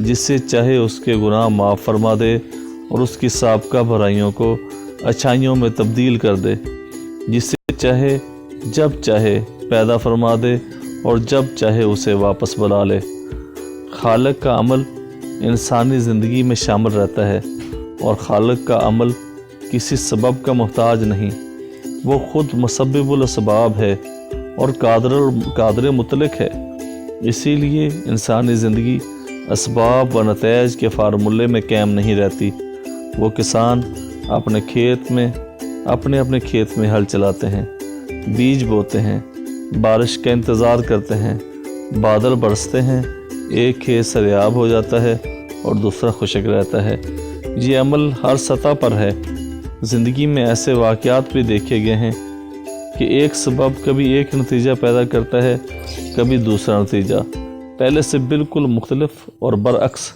جس سے چاہے اس کے گناہ معاف فرما دے اور اس کی سابقہ برائیوں کو اچھائیوں میں تبدیل کر دے، جس سے چاہے جب چاہے پیدا فرما دے اور جب چاہے اسے واپس بلا لے۔ خالق کا عمل انسانی زندگی میں شامل رہتا ہے اور خالق کا عمل کسی سبب کا محتاج نہیں، وہ خود مسبب الاسباب ہے اور قادر مطلق ہے۔ اسی لیے انسانی زندگی اسباب و نتائج کے فارمولے میں قائم نہیں رہتی۔ وہ کسان اپنے کھیت میں ہل چلاتے ہیں، بیج بوتے ہیں، بارش کا انتظار کرتے ہیں، بادل برستے ہیں، ایک کھیت سریاب ہو جاتا ہے اور دوسرا خشک رہتا ہے۔ یہ عمل ہر سطح پر ہے۔ زندگی میں ایسے واقعات بھی دیکھے گئے ہیں کہ ایک سبب کبھی ایک نتیجہ پیدا کرتا ہے، کبھی دوسرا نتیجہ، پہلے سے بالکل مختلف اور برعکس۔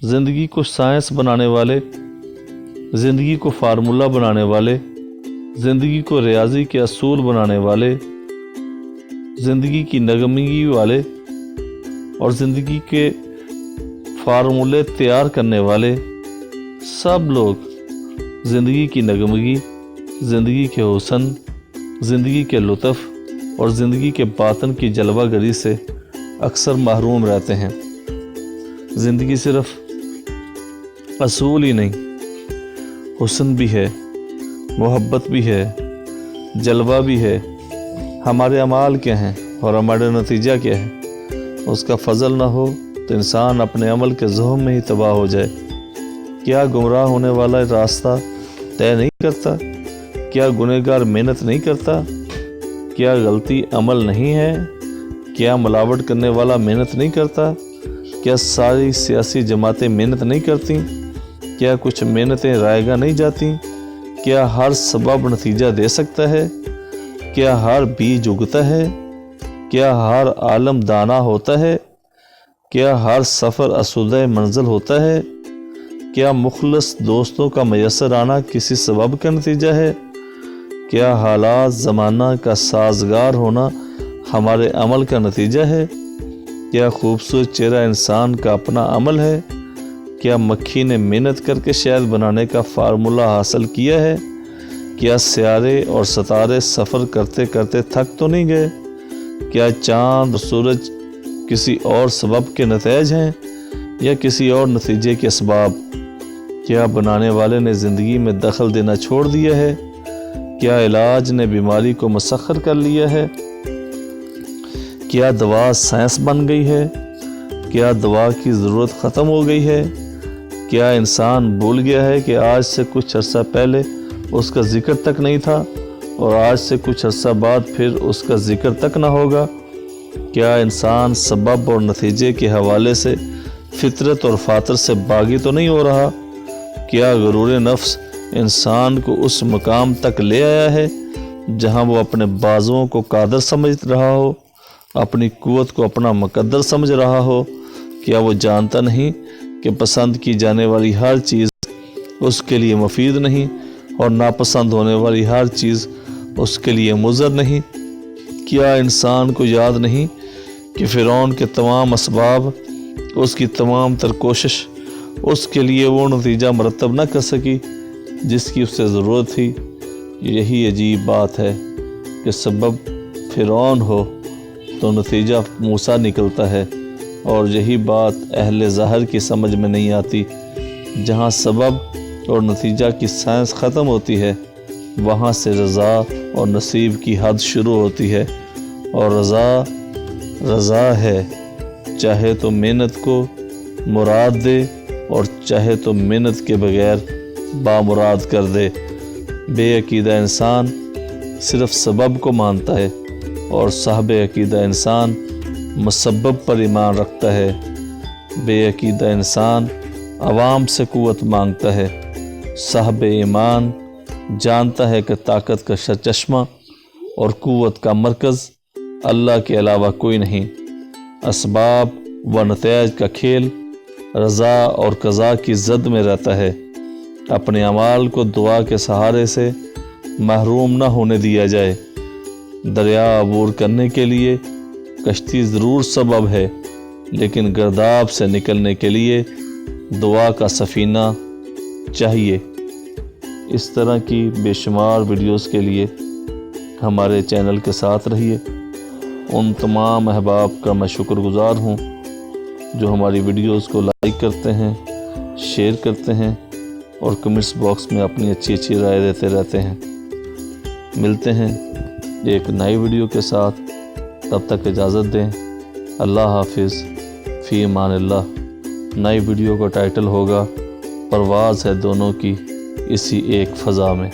زندگی کو سائنس بنانے والے، زندگی کو فارمولہ بنانے والے، زندگی کو ریاضی کے اصول بنانے والے، زندگی کی نغمگی والے اور زندگی کے فارمولے تیار کرنے والے سب لوگ زندگی کی نغمگی، زندگی کے حسن، زندگی کے لطف اور زندگی کے باطن کی جلوہ گری سے اکثر محروم رہتے ہیں۔ زندگی صرف اصول ہی نہیں، حسن بھی ہے، محبت بھی ہے، جلوہ بھی ہے۔ ہمارے اعمال کیا ہیں اور ہمارا نتیجہ کیا ہے؟ اس کا فضل نہ ہو تو انسان اپنے عمل کے زہم میں ہی تباہ ہو جائے۔ کیا گمراہ ہونے والا راستہ طے نہیں کرتا؟ کیا گنہگار محنت نہیں کرتا؟ کیا غلطی عمل نہیں ہے؟ کیا ملاوٹ کرنے والا محنت نہیں کرتا؟ کیا ساری سیاسی جماعتیں محنت نہیں کرتی؟ کیا کچھ محنتیں رائے گاہ نہیں جاتی؟ کیا ہر سبب نتیجہ دے سکتا ہے؟ کیا ہر بیج اگتا ہے؟ کیا ہر عالم دانا ہوتا ہے؟ کیا ہر سفر اسودہ منزل ہوتا ہے؟ کیا مخلص دوستوں کا میسر آنا کسی سبب کا نتیجہ ہے؟ کیا حالات زمانہ کا سازگار ہونا ہمارے عمل کا نتیجہ ہے؟ کیا خوبصورت چہرہ انسان کا اپنا عمل ہے؟ کیا مکھی نے محنت کر کے شہد بنانے کا فارمولہ حاصل کیا ہے؟ کیا سیارے اور ستارے سفر کرتے کرتے تھک تو نہیں گئے؟ کیا چاند اور سورج کسی اور سبب کے نتائج ہیں یا کسی اور نتیجے کے اسباب؟ کیا بنانے والے نے زندگی میں دخل دینا چھوڑ دیا ہے؟ کیا علاج نے بیماری کو مسخر کر لیا ہے؟ کیا دوا سائنس بن گئی ہے؟ کیا دوا کی ضرورت ختم ہو گئی ہے؟ کیا انسان بھول گیا ہے کہ آج سے کچھ عرصہ پہلے اس کا ذکر تک نہیں تھا اور آج سے کچھ عرصہ بعد پھر اس کا ذکر تک نہ ہوگا؟ کیا انسان سبب اور نتیجے کے حوالے سے فطرت اور فاطر سے باغی تو نہیں ہو رہا؟ کیا غرور نفس انسان کو اس مقام تک لے آیا ہے جہاں وہ اپنے بازوؤں کو قادر سمجھ رہا ہو، اپنی قوت کو اپنا مقدر سمجھ رہا ہو؟ کیا وہ جانتا نہیں کہ پسند کی جانے والی ہر چیز اس کے لیے مفید نہیں اور ناپسند ہونے والی ہر چیز اس کے لیے مضر نہیں؟ کیا انسان کو یاد نہیں کہ فرعون کے تمام اسباب، اس کی تمام تر کوشش اس کے لیے وہ نتیجہ مرتب نہ کر سکی جس کی اسے ضرورت تھی؟ یہی عجیب بات ہے کہ سبب فرعون ہو تو نتیجہ موسیٰ نکلتا ہے، اور یہی بات اہل ظاہر کی سمجھ میں نہیں آتی۔ جہاں سبب اور نتیجہ کی سائنس ختم ہوتی ہے وہاں سے رضا اور نصیب کی حد شروع ہوتی ہے، اور رضا ہے، چاہے تو محنت کو مراد دے اور چاہے تو محنت کے بغیر بامراد کر دے۔ بے عقیدہ انسان صرف سبب کو مانتا ہے اور صاحب عقیدہ انسان مسبب پر ایمان رکھتا ہے۔ بے عقیدہ انسان عوام سے قوت مانگتا ہے، صاحب ایمان جانتا ہے کہ طاقت کا سرچشمہ اور قوت کا مرکز اللہ کے علاوہ کوئی نہیں۔ اسباب و نتائج کا کھیل رضا اور قضا کی زد میں رہتا ہے۔ اپنے اعمال کو دعا کے سہارے سے محروم نہ ہونے دیا جائے۔ دریا عبور کرنے کے لیے کشتی ضرور سبب ہے، لیکن گرداب سے نکلنے کے لیے دعا کا سفینہ چاہیے۔ اس طرح کی بے شمار ویڈیوز کے لیے ہمارے چینل کے ساتھ رہیے۔ ان تمام احباب کا میں شکر گزار ہوں جو ہماری ویڈیوز کو لائک کرتے ہیں، شیئر کرتے ہیں اور کمنٹس باکس میں اپنی اچھی رائے دیتے رہتے ہیں۔ ملتے ہیں ایک نئی ویڈیو کے ساتھ، تب تک اجازت دیں۔ اللہ حافظ، فی امان اللہ۔ نئی ویڈیو کا ٹائٹل ہوگا پرواز ہے دونوں کی اسی ایک فضا میں۔